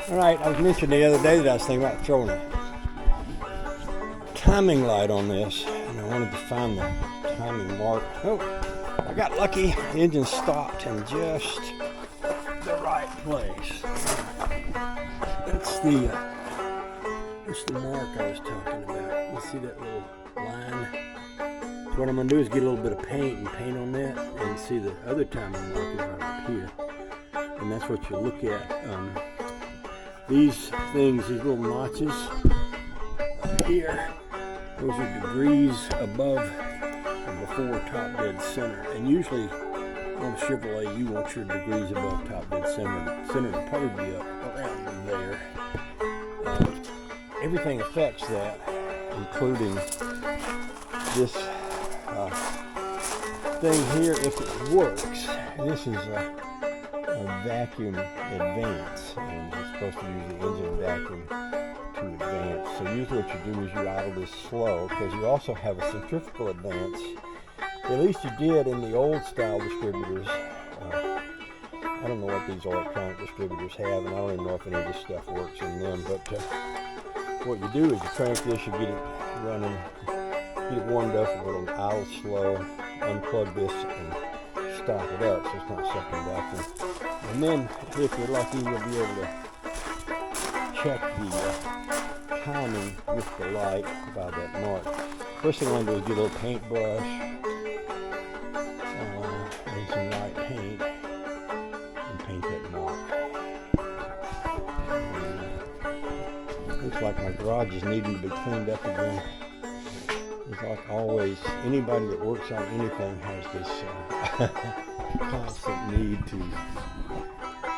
Alright, I was mentioning the other day that I was thinking about throwing a timing light on this, and I wanted to find the timing mark. Oh, I got lucky. The engine stopped in just the right place. That's the mark I was talking about. You see that little line? So what I'm going to do is get a little bit of paint and paint on that, and see the other timing mark is right up here. And that's what you look at. These things, these little notches up here, those are degrees above and before top dead center. And usually on Chevrolet, you want your degrees above top dead center. Center will probably be up around there. Everything affects that, including this thing here, if it works. This is a vacuum advance, and it's supposed to use the engine vacuum to advance. So usually what you do is you idle this slow, because you also have a centrifugal advance. At least you did in the old style distributors. I don't know what these electronic distributors have, and I don't even know if any of this stuff works in them, but what you do is you crank this, you get it running, get it warmed up, and it'll idle slow, unplug this, and stop it up so it's not sucking vacuum. And then, if you're lucky, you'll be able to check the timing with the light by that mark. First thing I'm going to do is get a little paintbrush and some light paint and paint that mark. Looks like my garage is needing to be cleaned up again. It's like always, anybody that works on anything has this constant need to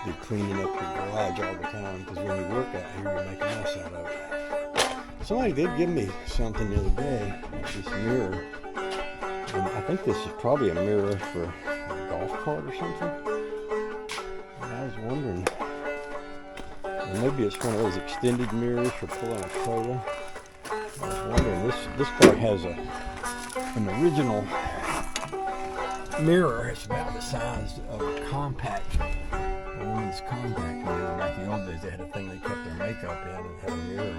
be cleaning up your garage all the time, because when you work out here, you make a mess out of it. Somebody did give me something the other day, this mirror, and I think this is probably a mirror for a golf cart or something. And I was wondering, or maybe it's one of those extended mirrors for pulling a trailer. I was wondering, this car has an original mirror. It's about the size of a compact, a woman's compact mirror. Back in the old days, they had a thing they kept their makeup in and had a mirror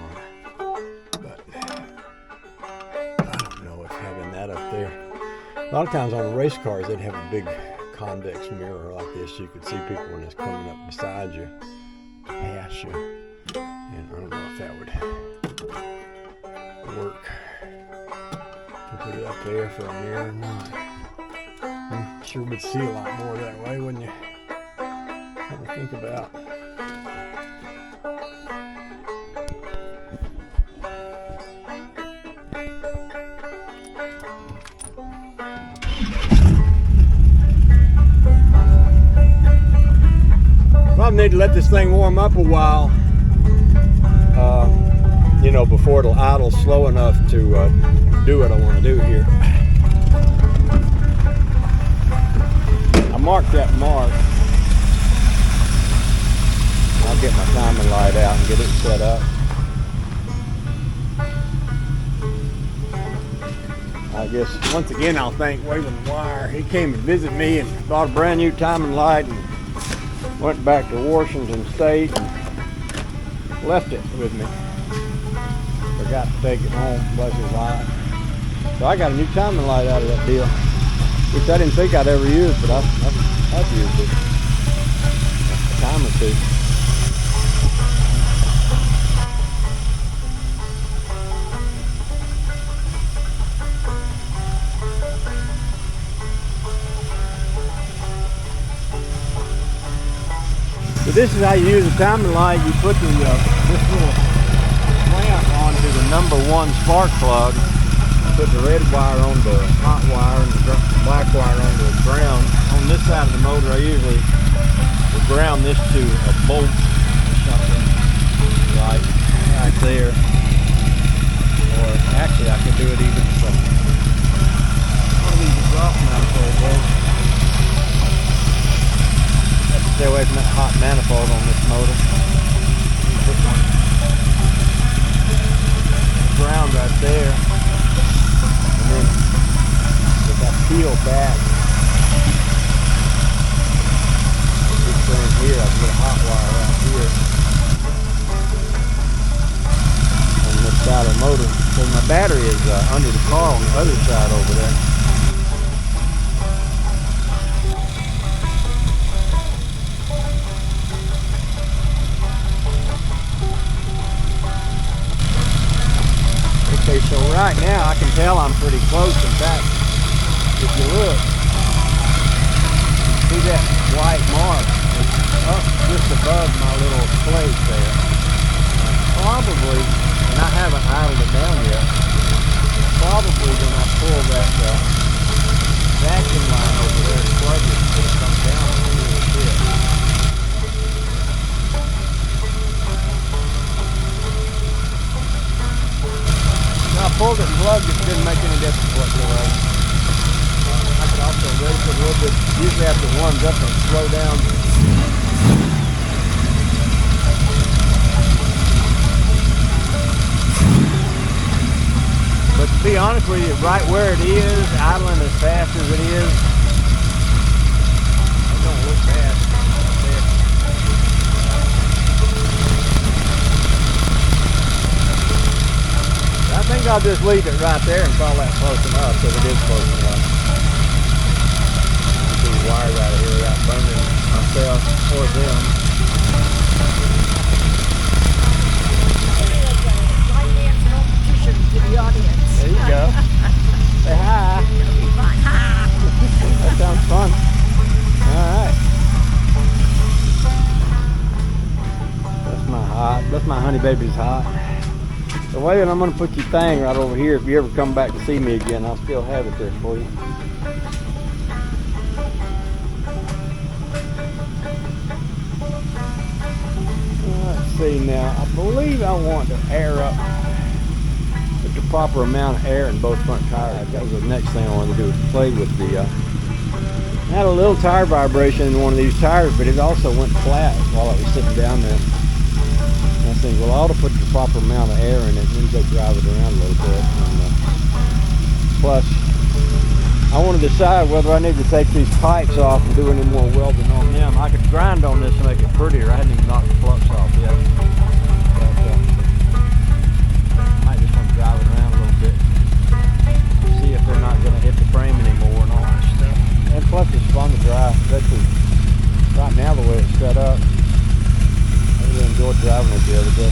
on it. But I don't know if having that up there. A lot of times on race cars, they'd have a big convex mirror like this. You could see people when it's coming up beside you, past you. And I don't know if that would work to put it up there for a mirror or not. Sure would see a lot more that way, wouldn't you? Have to think about. Probably need to let this thing warm up a while. You know, before it'll idle slow enough to do what I want to do here. I marked that mark. I'll get my timing light out and get it set up. I guess once again I'll thank Waylon Wire. He came to visit me and bought a brand new timing light and went back to Washington State and left it with me. Forgot to take it home, bless his heart. So I got a new timing light out of that deal, which I didn't think I'd ever use, but I've used it a time or two. So this is how you use a timing light. You put this little clamp onto the #1 spark plug. Put the red wire on the hot wire and the black wire on the ground. On this side of the motor, I usually will ground this to a bolt or something right there. Or actually, I could do it even from one of these exhaust manifolds there. Have to stay away from that hot manifold on this motor. Put one ground right there. And then if I peel back this thing here, I can get a hot wire right here. side of the motor. So my battery is under the car on the other side over there. Okay, so right now I can tell I'm pretty close. In fact, if you look, see that white mark? It's up just above my little plate there. Probably, and I haven't idled it down yet, probably when I pull that vacuum line over there and plug it, it'll come down a little bit. When I pulled it and plugged it, didn't make any difference whatsoever. I could also raise it a little bit, usually after it warms up and slow down. But to be honest with you, right where it is, idling as fast as it is, it don't look bad. I think I'll just leave it right there and call that close enough, because it is close enough. I'll do the wire right here without burning myself or them. To the audience. There you go. Say hi. It'll be fun. Hi. That sounds fun. Alright. That's my honey baby's hot. So Waylon, I'm going to put your thing right over here. If you ever come back to see me again, I'll still have it there for you. Let's see now. I believe I want to air up, put the proper amount of air in both front tires. That was the next thing I wanted to do, was play with the, I had a little tire vibration in one of these tires, but it also went flat while I was sitting down there. And I think, well, I ought to put the proper amount of air in it and then go drive it around a little bit. And, plus, I want to decide whether I need to take these pipes off and do any more welding on them. I could grind on this to make it prettier. I hadn't even knocked the flux off yet. But, I might just want to drive it around a little bit. See if they're not going to hit the frame anymore and all that stuff. And plus it's fun to drive, especially right now the way it's set up. I really enjoyed driving it the other day.